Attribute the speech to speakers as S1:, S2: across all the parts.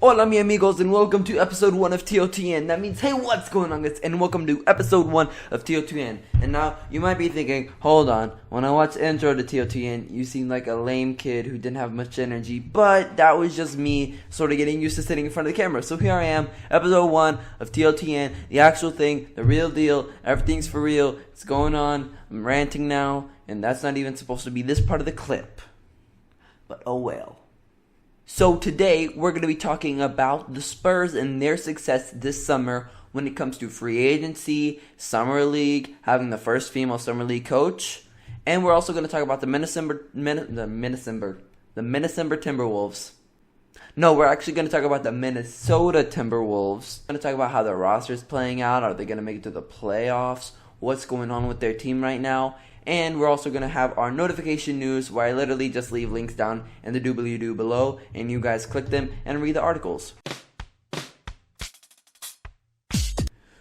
S1: Hola mi amigos and welcome to episode 1 of TOTN. That means, hey, what's going on guys? And welcome to episode 1 of TOTN. And now, you might be thinking, hold on, when I watched intro to TOTN, you seemed like a lame kid who didn't have much energy. But that was just me sort of getting used to sitting in front of the camera. So here I am, episode 1 of TOTN, the actual thing, the real deal, everything's for real, it's going on, I'm ranting now, and that's not even supposed to be this part of the clip. But oh well. So today, we're going to be talking about the Spurs and their success this summer when it comes to free agency, summer league, having the first female summer league coach, and we're also going to talk about the Minnesota Timberwolves. No, we're actually going to talk about the Minnesota Timberwolves. We're going to talk about how their roster is playing out. Are they going to make it to the playoffs? What's going on with their team right now? And we're also going to have our notification news where I literally just leave links down in the doobly-doo below and you guys click them and read the articles.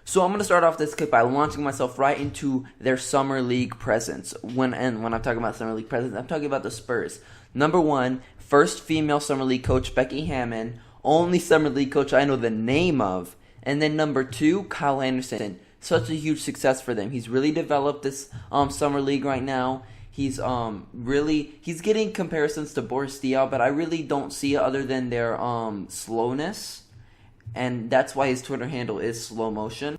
S1: So I'm going to start off this clip by launching myself right into their summer league presence. When I'm talking about summer league presence, I'm talking about the Spurs. Number 1, first female summer league coach Becky Hammon, only summer league coach I know the name of. And then number 2, Kyle Anderson. Such a huge success for them. He's really developed this summer league right now. He's getting comparisons to Boris Diaw, but I really don't see it other than their slowness, and that's why his Twitter handle is slow motion.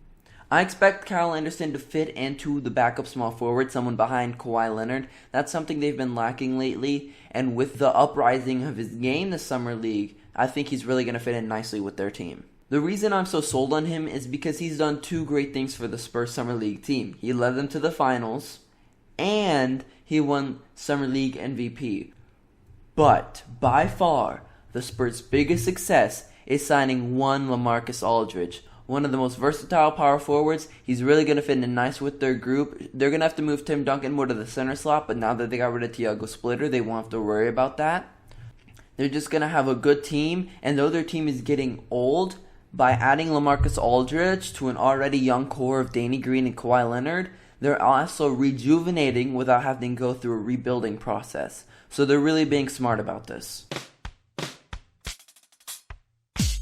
S1: I expect Kyle Anderson to fit into the backup small forward, someone behind Kawhi Leonard. That's something they've been lacking lately, and with the uprising of his game this summer league, I think he's really going to fit in nicely with their team. The reason I'm so sold on him is because he's done 2 great things for the Spurs Summer League team. He led them to the finals, and he won Summer League MVP. But, by far, the Spurs' biggest success is signing one LaMarcus Aldridge, one of the most versatile power forwards. He's really going to fit in nice with their group. They're going to have to move Tim Duncan more to the center slot, but now that they got rid of Tiago Splitter, they won't have to worry about that. They're just going to have a good team, and though their team is getting old, by adding LaMarcus Aldridge to an already young core of Danny Green and Kawhi Leonard, they're also rejuvenating without having to go through a rebuilding process. So they're really being smart about this.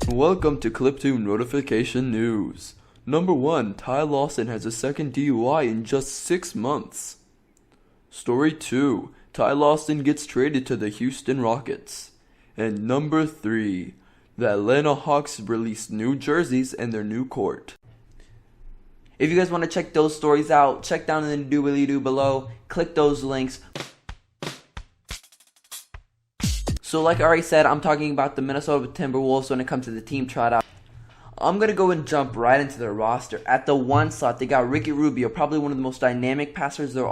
S2: Welcome to Clip 2 Notification News. Number 1, Ty Lawson has a second DUI in just 6 months. Story 2, Ty Lawson gets traded to the Houston Rockets. And number 3, the Atlanta Hawks released new jerseys and their new court.
S1: If you guys want to check those stories out, check down in the doobly-doo below. Click those links. So like I already said, I'm talking about the Minnesota Timberwolves when it comes to the team tryout. I'm going to go and jump right into their roster. At the 1 slot, they got Ricky Rubio, probably one of the most dynamic passers there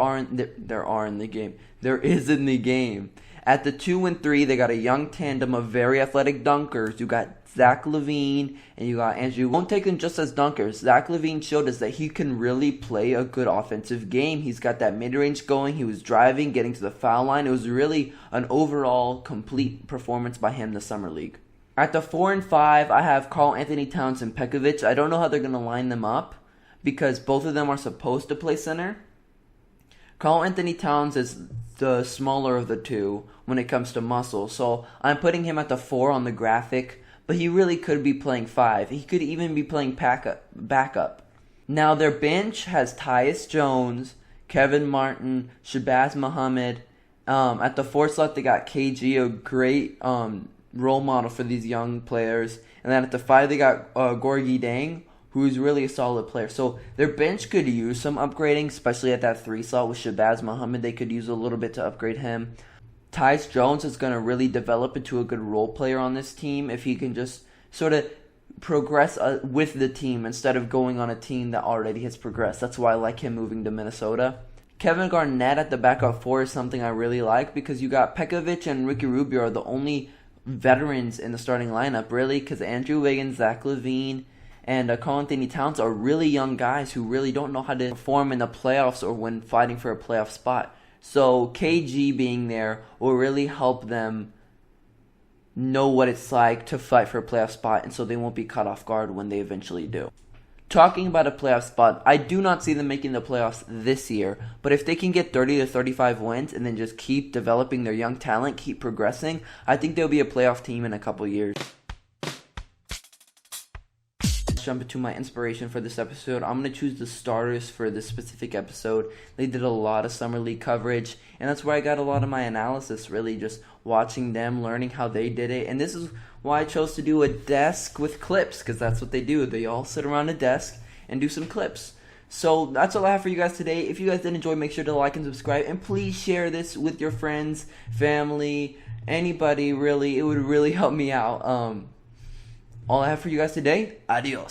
S1: is in the game. At the 2 and 3, they got a young tandem of very athletic dunkers. You got Zach LaVine and you got Andrew. Won't take them just as dunkers. Zach LaVine showed us that he can really play a good offensive game. He's got that mid-range going. He was driving, getting to the foul line. It was really an overall complete performance by him this summer league. At the 4 and 5, I have Karl-Anthony Towns and Pekovic. I don't know how they're going to line them up because both of them are supposed to play center. Karl-Anthony Towns is the smaller of the two when it comes to muscle, so I'm putting him at the 4 on the graphic, but he really could be playing 5. He could even be playing backup. Now their bench has Tyus Jones, Kevin Martin, Shabazz Muhammad. At the 4 slot they got KG, a great role model for these young players, and then at the 5 they got Gorgui Dieng, who's really a solid player. So their bench could use some upgrading, especially at that 3 slot with Shabazz Muhammad. They could use a little bit to upgrade him. Tyus Jones is going to really develop into a good role player on this team if he can just sort of progress with the team instead of going on a team that already has progressed. That's why I like him moving to Minnesota. Kevin Garnett at the backup 4 is something I really like because you got Pekovic and Ricky Rubio are the only veterans in the starting lineup, really, because Andrew Wiggins, Zach LaVine, and Karl-Anthony Towns are really young guys who really don't know how to perform in the playoffs or when fighting for a playoff spot. So KG being there will really help them know what it's like to fight for a playoff spot, and so they won't be caught off guard when they eventually do. Talking about a playoff spot, I do not see them making the playoffs this year, but if they can get 30 to 35 wins and then just keep developing their young talent, keep progressing, I think they'll be a playoff team in a couple years. jump into my inspiration for this episode. I'm going to choose the starters for this specific episode. They did a lot of Summer League coverage, and that's where I got a lot of my analysis, really just watching them, learning how they did it. And this is why I chose to do a desk with clips, because that's what they do. They all sit around a desk and do some clips. So that's all I have for you guys today. If you guys did enjoy, make sure to like and subscribe, and please share this with your friends, family, anybody really. It would really help me out. All I have for you guys today. Adios.